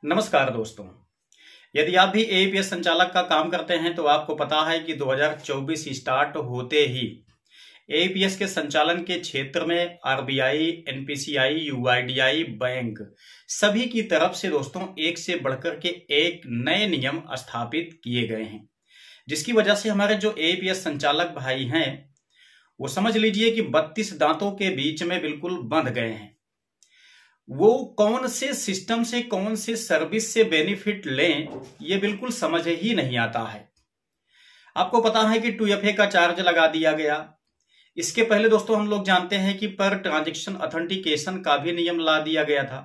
नमस्कार दोस्तों। यदि आप भी एईपीएस संचालक का काम करते हैं तो आपको पता है कि 2024 स्टार्ट होते ही एईपीएस के संचालन के क्षेत्र में आरबीआई, एनपीसीआई, यूआईडीआई बैंक सभी की तरफ से दोस्तों एक से बढ़कर के एक नए नियम स्थापित किए गए हैं, जिसकी वजह से हमारे जो एईपीएस संचालक भाई हैं वो समझ लीजिए कि 32 दांतों के बीच में बिल्कुल बंध गए हैं। वो कौन से सिस्टम से, कौन से सर्विस से बेनिफिट लें, ये बिल्कुल समझ ही नहीं आता है। आपको पता है कि 2FA का चार्ज लगा दिया गया। इसके पहले दोस्तों हम लोग जानते हैं कि पर ट्रांजैक्शन ऑथेंटिकेशन का भी नियम ला दिया गया था।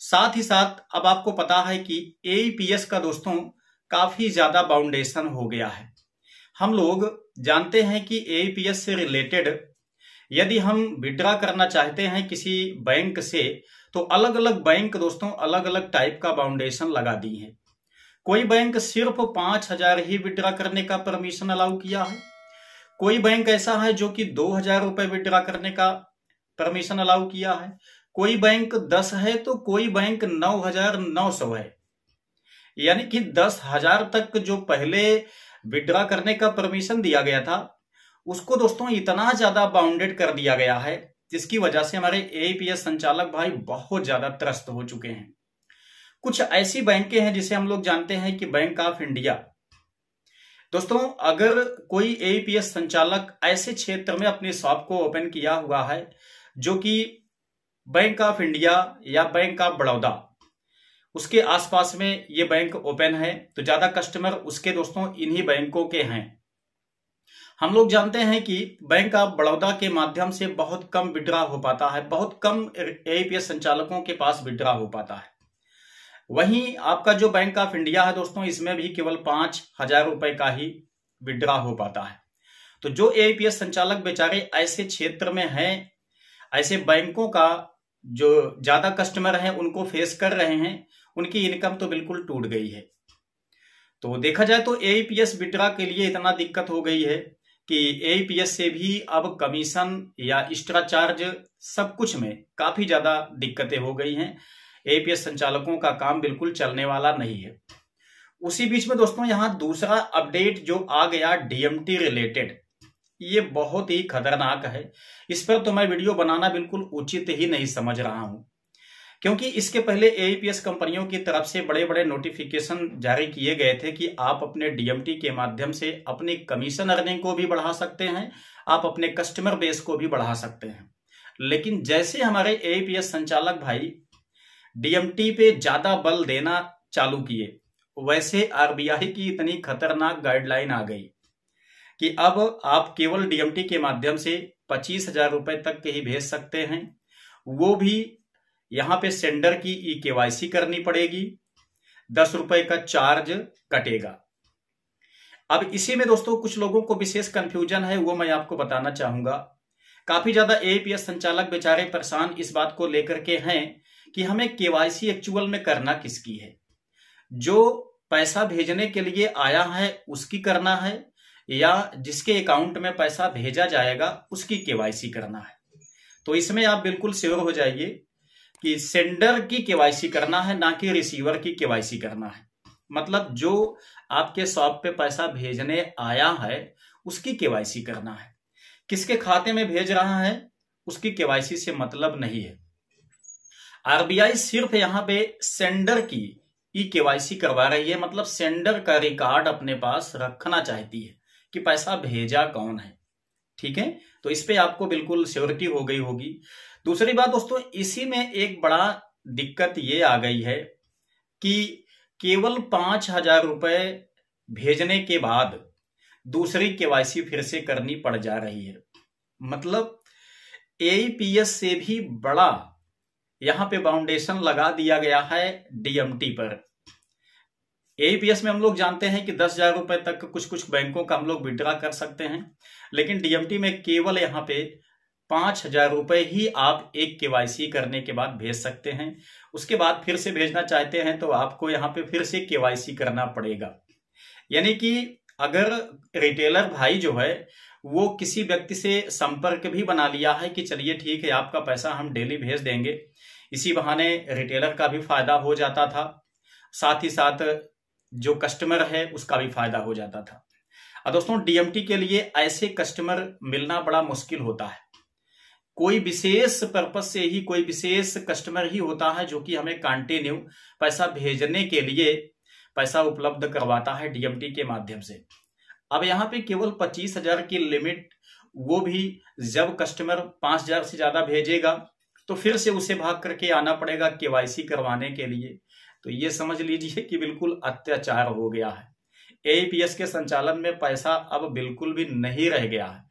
साथ ही साथ अब आपको पता है कि एईपीएस का दोस्तों काफी ज्यादा बाउंडेशन हो गया है। हम लोग जानते हैं कि एईपीएस से रिलेटेड यदि हम विड्रॉ करना चाहते हैं किसी बैंक से तो अलग अलग बैंक दोस्तों अलग अलग टाइप का बाउंडेशन लगा दी है। कोई बैंक सिर्फ 5,000 ही विड्रॉ करने का परमिशन अलाउ किया है। कोई बैंक ऐसा है जो कि 2,000 रुपए विड्रॉ करने का परमिशन अलाउ किया है। कोई बैंक 10 है तो कोई बैंक 9,900 है। यानी कि 10,000 तक जो पहले विड्रॉ करने का परमिशन दिया गया था उसको दोस्तों इतना ज्यादा बाउंडेड कर दिया गया है, जिसकी वजह से हमारे एईपीएस संचालक भाई बहुत ज्यादा त्रस्त हो चुके हैं। कुछ ऐसी बैंकें हैं जिसे हम लोग जानते हैं कि बैंक ऑफ इंडिया। दोस्तों अगर कोई एईपीएस संचालक ऐसे क्षेत्र में अपनी शॉप को ओपन किया हुआ है जो कि बैंक ऑफ इंडिया या बैंक ऑफ बड़ौदा उसके आसपास में ये बैंक ओपन है तो ज्यादा कस्टमर उसके दोस्तों इन्हीं बैंकों के हैं। हम लोग जानते हैं कि बैंक ऑफ बड़ौदा के माध्यम से बहुत कम विड्रॉ हो पाता है, बहुत कम एईपीएस संचालकों के पास विड्रॉ हो पाता है। वहीं आपका जो बैंक ऑफ इंडिया है दोस्तों इसमें भी केवल 5,000 रुपए का ही विड्रॉ हो पाता है। तो जो एईपीएस संचालक बेचारे ऐसे क्षेत्र में हैं, ऐसे बैंकों का जो ज्यादा कस्टमर हैं उनको फेस कर रहे हैं, उनकी इनकम तो बिल्कुल टूट गई है। तो देखा जाए तो एईपीएस विड्रॉ के लिए इतना दिक्कत हो गई है कि एईपीएस से भी अब कमीशन या एक्स्ट्रा चार्ज सब कुछ में काफी ज्यादा दिक्कतें हो गई हैं। एईपीएस संचालकों का काम बिल्कुल चलने वाला नहीं है। उसी बीच में दोस्तों यहां दूसरा अपडेट जो आ गया डीएमटी रिलेटेड, ये बहुत ही खतरनाक है। इस पर तो मैं वीडियो बनाना बिल्कुल उचित ही नहीं समझ रहा हूं, क्योंकि इसके पहले एईपीएस कंपनियों की तरफ से बड़े बड़े नोटिफिकेशन जारी किए गए थे कि आप अपने डीएमटी के माध्यम से अपनी कमीशन अर्निंग को भी बढ़ा सकते हैं, आप अपने कस्टमर बेस को भी बढ़ा सकते हैं। लेकिन जैसे हमारे एईपीएस संचालक भाई डीएमटी पे ज्यादा बल देना चालू किए, वैसे आरबीआई की इतनी खतरनाक गाइडलाइन आ गई कि अब आप केवल डीएमटी के माध्यम से 25,000 रुपए तक के ही भेज सकते हैं। वो भी यहां पे सेंडर की केवाईसी करनी पड़ेगी, 10 रुपए का चार्ज कटेगा। अब इसी में दोस्तों कुछ लोगों को विशेष कंफ्यूजन है, वो मैं आपको बताना चाहूंगा। काफी ज्यादा एईपीएस संचालक बेचारे परेशान इस बात को लेकर के हैं कि हमें केवाईसी एक्चुअल में करना किसकी है। जो पैसा भेजने के लिए आया है उसकी करना है या जिसके अकाउंट में पैसा भेजा जाएगा उसकी केवाईसी करना है। तो इसमें आप बिल्कुल श्योर हो जाइए कि सेंडर की केवाईसी करना है, ना कि रिसीवर की केवाईसी करना है। मतलब जो आपके शॉप पे पैसा भेजने आया है उसकी केवाईसी करना है, किसके खाते में भेज रहा है उसकी केवाईसी से मतलब नहीं है। आरबीआई सिर्फ यहां पे सेंडर की केवाईसी करवा रही है, मतलब सेंडर का रिकॉर्ड अपने पास रखना चाहती है कि पैसा भेजा कौन है। ठीक है, तो इस पे आपको बिल्कुल श्योरिटी हो गई होगी। दूसरी बात दोस्तों, इसी में एक बड़ा दिक्कत ये आ गई है कि केवल 5,000 रुपए भेजने के बाद दूसरी केवाईसी फिर से करनी पड़ जा रही है। मतलब एईपीएस से भी बड़ा यहां पे बाउंडेशन लगा दिया गया है डीएमटी पर। एईपीएस में हम लोग जानते हैं कि 10,000 रुपए तक कुछ कुछ बैंकों का हम लोग विड्रॉ कर सकते हैं, लेकिन डीएमटी में केवल यहां पे 5,000 रुपए ही आप एक केवाईसी करने के बाद भेज सकते हैं। उसके बाद फिर से भेजना चाहते हैं तो आपको यहाँ पे फिर से केवाईसी करना पड़ेगा। यानी कि अगर रिटेलर भाई जो है वो किसी व्यक्ति से संपर्क भी बना लिया है कि चलिए ठीक है आपका पैसा हम डेली भेज देंगे, इसी बहाने रिटेलर का भी फायदा हो जाता था साथ ही साथ जो कस्टमर है उसका भी फायदा हो जाता था। और दोस्तों डीएमटी के लिए ऐसे कस्टमर मिलना बड़ा मुश्किल होता है। कोई विशेष पर्पस से ही कोई विशेष कस्टमर ही होता है जो कि हमें कंटिन्यू पैसा भेजने के लिए पैसा उपलब्ध करवाता है डीएमटी के माध्यम से। अब यहाँ पे केवल 25,000 की लिमिट, वो भी जब कस्टमर 5,000 से ज्यादा भेजेगा तो फिर से उसे भाग करके आना पड़ेगा केवाईसी करवाने के लिए। तो ये समझ लीजिए कि बिल्कुल अत्याचार हो गया है। एईपीएस के संचालन में पैसा अब बिल्कुल भी नहीं रह गया है।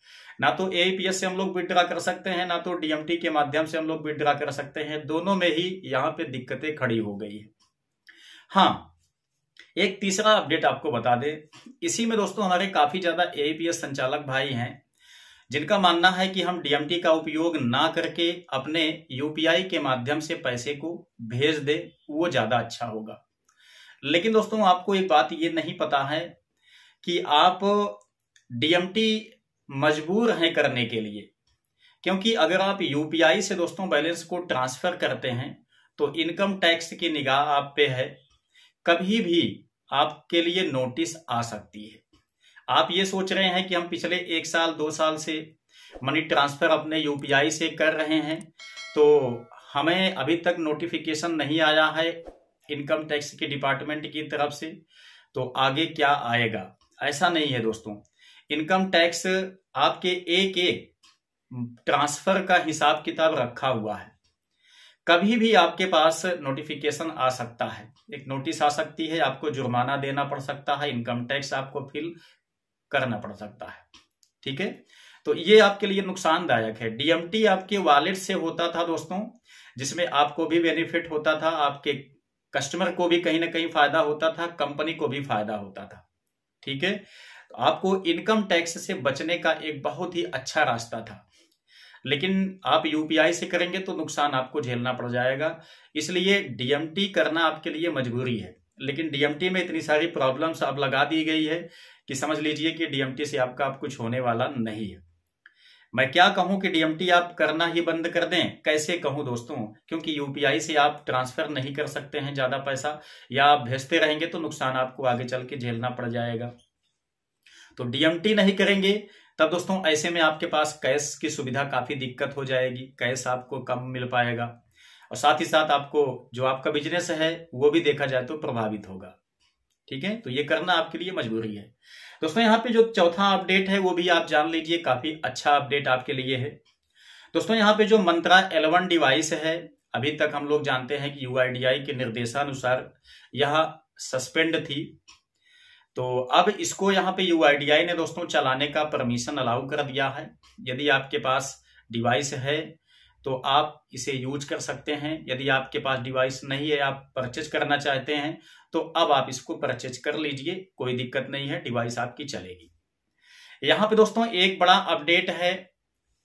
ना तो एईपीएस से हम लोग विड्रा कर सकते हैं, ना तो डीएमटी के माध्यम से हम लोग विड्रा कर सकते हैं। दोनों में ही यहाँ पे दिक्कतें खड़ी हो गई है। हाँ, एक तीसरा अपडेट आपको बता दें, इसी में दोस्तों हमारे काफी ज्यादा एईपीएस संचालक भाई हैं जिनका मानना है कि हम डीएमटी का उपयोग ना करके अपने यूपीआई के माध्यम से पैसे को भेज दे, वो ज्यादा अच्छा होगा। लेकिन दोस्तों आपको एक बात ये नहीं पता है कि आप डीएमटी मजबूर हैं करने के लिए, क्योंकि अगर आप यूपीआई से दोस्तों बैलेंस को ट्रांसफर करते हैं तो इनकम टैक्स की निगाह आप पे है, कभी भी आपके लिए नोटिस आ सकती है। आप ये सोच रहे हैं कि हम पिछले 1 साल 2 साल से मनी ट्रांसफर अपने यूपीआई से कर रहे हैं तो हमें अभी तक नोटिफिकेशन नहीं आया है इनकम टैक्स के डिपार्टमेंट की तरफ से, तो आगे क्या आएगा। ऐसा नहीं है दोस्तों, इनकम टैक्स आपके एक एक ट्रांसफर का हिसाब किताब रखा हुआ है। कभी भी आपके पास नोटिफिकेशन आ सकता है, एक नोटिस आ सकती है, आपको जुर्माना देना पड़ सकता है, इनकम टैक्स आपको फिल करना पड़ सकता है। ठीक है, तो ये आपके लिए नुकसानदायक है। डीएमटी आपके वॉलेट से होता था दोस्तों, जिसमें आपको भी बेनिफिट होता था, आपके कस्टमर को भी कहीं ना कहीं फायदा होता था, कंपनी को भी फायदा होता था। ठीक है, तो आपको इनकम टैक्स से बचने का एक बहुत ही अच्छा रास्ता था। लेकिन आप यूपीआई से करेंगे तो नुकसान आपको झेलना पड़ जाएगा, इसलिए डीएमटी करना आपके लिए मजबूरी है। लेकिन डीएमटी में इतनी सारी प्रॉब्लम्स अब लगा दी गई है कि समझ लीजिए कि डीएमटी से आपका अब कुछ होने वाला नहीं है। मैं क्या कहूं कि डीएमटी आप करना ही बंद कर दें, कैसे कहूं दोस्तों, क्योंकि यूपीआई से आप ट्रांसफर नहीं कर सकते हैं ज्यादा पैसा, या आप भेजते रहेंगे तो नुकसान आपको आगे चल के झेलना पड़ जाएगा। तो डीएमटी नहीं करेंगे तब दोस्तों ऐसे में आपके पास कैश की सुविधा काफी दिक्कत हो जाएगी, कैश आपको कम मिल पाएगा और साथ ही साथ आपको जो आपका बिजनेस है वो भी देखा जाए तो प्रभावित होगा। ठीक है, तो ये करना आपके लिए मजबूरी है। दोस्तों यहाँ पे जो चौथा अपडेट है वो भी आप जान लीजिए, काफी अच्छा अपडेट आपके लिए है। दोस्तों यहाँ पे जो मंत्रा L1 डिवाइस है, अभी तक हम लोग जानते हैं कि यूआईडीआई के निर्देशानुसार यह सस्पेंड थी, तो अब इसको यहाँ पे यूआईडीआई ने दोस्तों चलाने का परमिशन अलाउ कर दिया है। यदि आपके पास डिवाइस है तो आप इसे यूज कर सकते हैं, यदि आपके पास डिवाइस नहीं है, आप परचेज करना चाहते हैं तो अब आप इसको परचेज कर लीजिए, कोई दिक्कत नहीं है, डिवाइस आपकी चलेगी। यहाँ पे दोस्तों एक बड़ा अपडेट है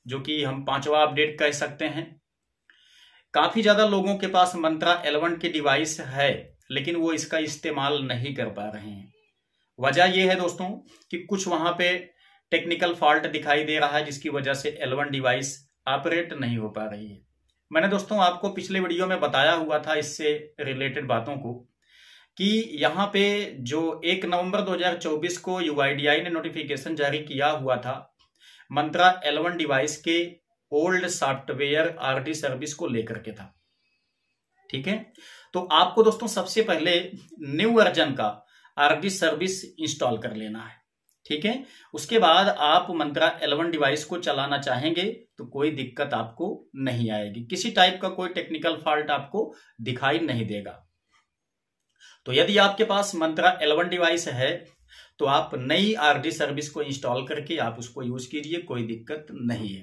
जो कि हम 5वां अपडेट कह सकते हैं। काफी ज्यादा लोगों के पास मंत्रा L1 की डिवाइस है लेकिन वो इसका इस्तेमाल नहीं कर पा रहे हैं। वजह यह है दोस्तों कि कुछ वहां पे टेक्निकल फॉल्ट दिखाई दे रहा है जिसकी वजह से L1 डिवाइस ऑपरेट नहीं हो पा रही है। मैंने दोस्तों आपको पिछले वीडियो में बताया हुआ था इससे रिलेटेड बातों को कि यहाँ पे जो 1 नवंबर 2024 को यूआईडीआई ने नोटिफिकेशन जारी किया हुआ था मंत्रा L1 डिवाइस के ओल्ड सॉफ्टवेयर आरडी सर्विस को लेकर के था। ठीक है, तो आपको दोस्तों सबसे पहले न्यू वर्जन का आरडी सर्विस इंस्टॉल कर लेना है। ठीक है, उसके बाद आप मंत्रा L1 डिवाइस को चलाना चाहेंगे तो कोई दिक्कत आपको नहीं आएगी, किसी टाइप का कोई टेक्निकल फॉल्ट आपको दिखाई नहीं देगा। तो यदि आपके पास मंत्रा L1 डिवाइस है तो आप नई आरडी सर्विस को इंस्टॉल करके आप उसको यूज कीजिए, कोई दिक्कत नहीं है।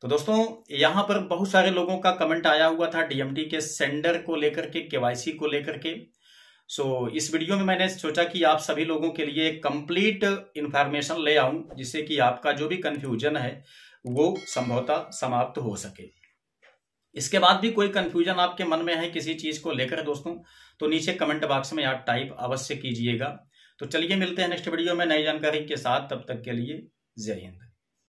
तो दोस्तों यहां पर बहुत सारे लोगों का कमेंट आया हुआ था डीएमटी के सेंडर को लेकर के, केवाईसी को लेकर के। सो इस वीडियो में मैंने सोचा कि आप सभी लोगों के लिए कंप्लीट इंफॉर्मेशन ले आऊं जिससे कि आपका जो भी कंफ्यूजन है वो संभवतः समाप्त हो सके। इसके बाद भी कोई कंफ्यूजन आपके मन में है किसी चीज को लेकर दोस्तों तो नीचे कमेंट बॉक्स में आप टाइप अवश्य कीजिएगा। तो चलिए मिलते हैं नेक्स्ट वीडियो में नई जानकारी के साथ, तब तक के लिए जय हिंद।